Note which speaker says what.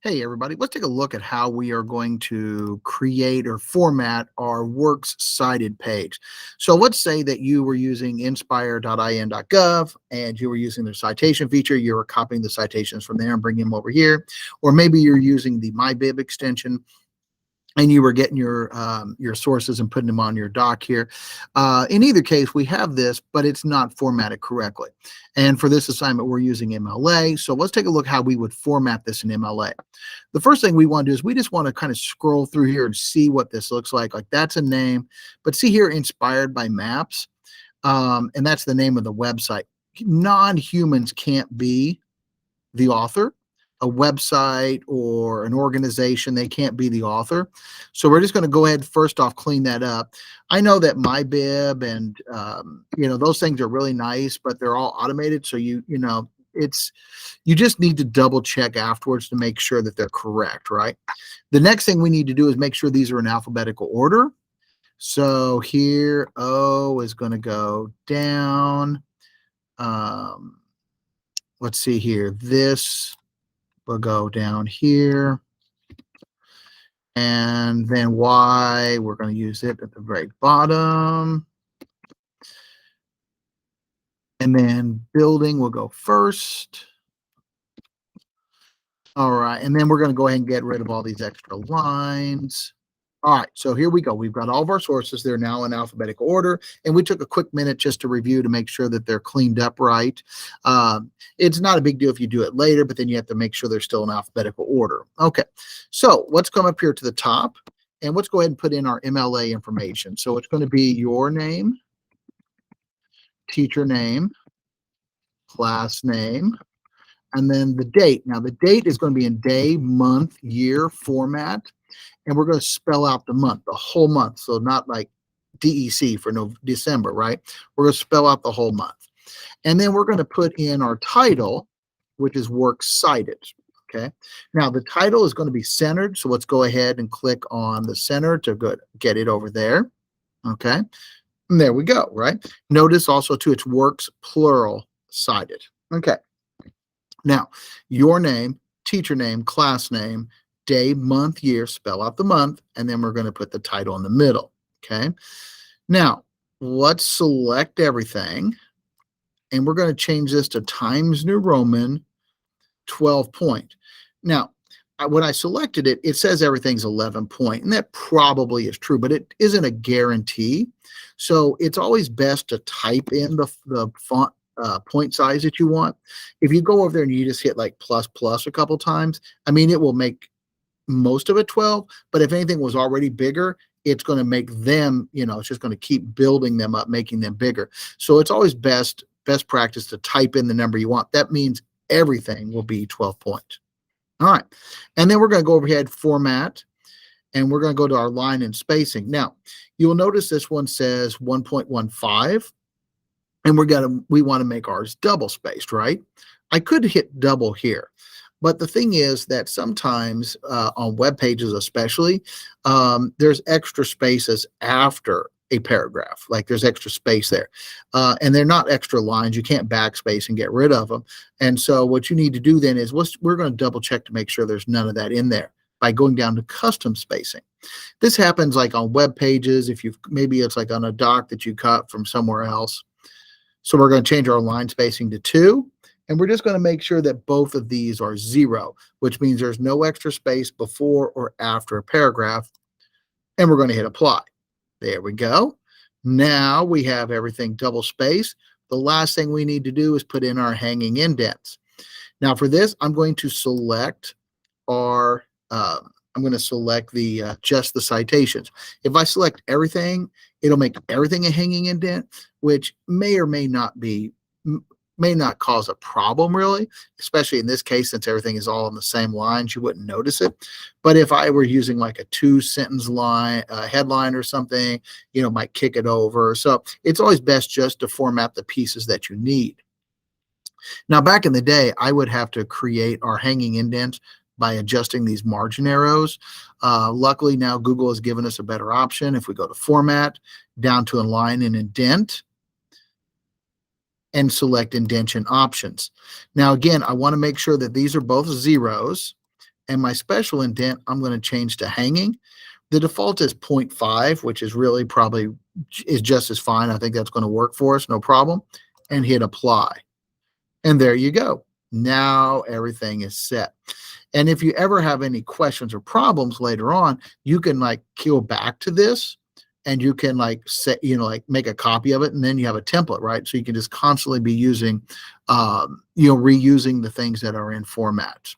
Speaker 1: Hey, everybody, let's take a look at how we are going to create or format our Works Cited page. So let's say that you were using inspire.in.gov and you were using their citation feature. You were copying the citations from there and bringing them over here. Or maybe you're using the MyBib extension and you were getting your sources and putting them on your doc here. In either case, we have this, but it's not formatted correctly. And for this assignment, we're using MLA. So let's take a look how we would format this in MLA. The first thing we want to do is we just want to kind of scroll through here and see what this looks like. Like that's a name, but see here, inspired by maps. And that's the name of the website. Non-humans can't be the author. A website or an organization, they can't be the author. So we're just going to go ahead first off, clean that up. I know that MyBib and those things are really nice, but they're all automated. So you just need to double check afterwards to make sure that they're correct, right? The next thing we need to do is make sure these are in alphabetical order. So here O is going to go down. Let's see here. This will go down here. And then Y, we're going to use it at the very bottom. And then building will go first. All right. And then we're going to go ahead and get rid of all these extra lines. All right, so here we go. We've got all of our sources. They're now in alphabetical order, and we took a quick minute just to review to make sure that they're cleaned up right. It's not a big deal if you do it later, but then you have to make sure they're still in alphabetical order. Okay, so let's come up here to the top, and let's go ahead and put in our MLA information. So it's going to be your name, teacher name, class name, and then the date. Now, the date is going to be in day, month, year format. And we're going to spell out the month, the whole month. So not like DEC for December, right? We're going to spell out the whole month. And then we're going to put in our title, which is Works Cited. Okay. Now the title is going to be centered. So let's go ahead and click on the center to get it over there. Okay. And there we go, right? Notice also too, it's Works plural cited. Okay. Now your name, teacher name, class name, day, month, year, spell out the month, and then we're going to put the title in the middle. Okay. Now let's select everything, and we're going to change this to Times New Roman 12 point. Now, when I selected it, it says everything's 11 point, and that probably is true, but it isn't a guarantee. So it's always best to type in the font point size that you want. If you go over there and you just hit like plus a couple times, I mean, it will make most of it 12, but if anything was already bigger, it's going to make them, it's just going to keep building them up, making them bigger. So it's always best practice to type in the number you want. That means everything will be 12 point. All right. And then we're going to go overhead format, and we're going to go to our line and spacing. Now, you will notice this one says 1.15, and we want to make ours double spaced, right? I could hit double here. But the thing is that sometimes on web pages especially, there's extra spaces after a paragraph. Like there's extra space there. And they're not extra lines. You can't backspace and get rid of them. And so what you need to do then is we're going to double check to make sure there's none of that in there by going down to custom spacing. This happens like on web pages. Maybe it's like on a doc that you cut from somewhere else. So we're going to change our line spacing to 2. And we're just going to make sure that both of these are 0, which means there's no extra space before or after a paragraph. And we're going to hit apply. There we go. Now we have everything double spaced. The last thing we need to do is put in our hanging indents. Now for this, I'm going to select just the citations. If I select everything, it'll make everything a hanging indent, which may or may not cause a problem really, especially in this case, since everything is all on the same lines, you wouldn't notice it. But if I were using like a 2-sentence line, headline or something, might kick it over. So it's always best just to format the pieces that you need. Now, back in the day, I would have to create our hanging indents by adjusting these margin arrows. Luckily now Google has given us a better option. If we go to format, down to align and indent, and select indentation options. Now, again, I want to make sure that these are both zeros. And my special indent, I'm going to change to hanging. The default is 0.5, which is really probably is just as fine. I think that's going to work for us, no problem. And hit apply. And there you go. Now everything is set. And if you ever have any questions or problems later on, you can like go back to this and you can like set, like make a copy of it, and then you have a template, right? So you can just constantly be using, reusing the things that are in format.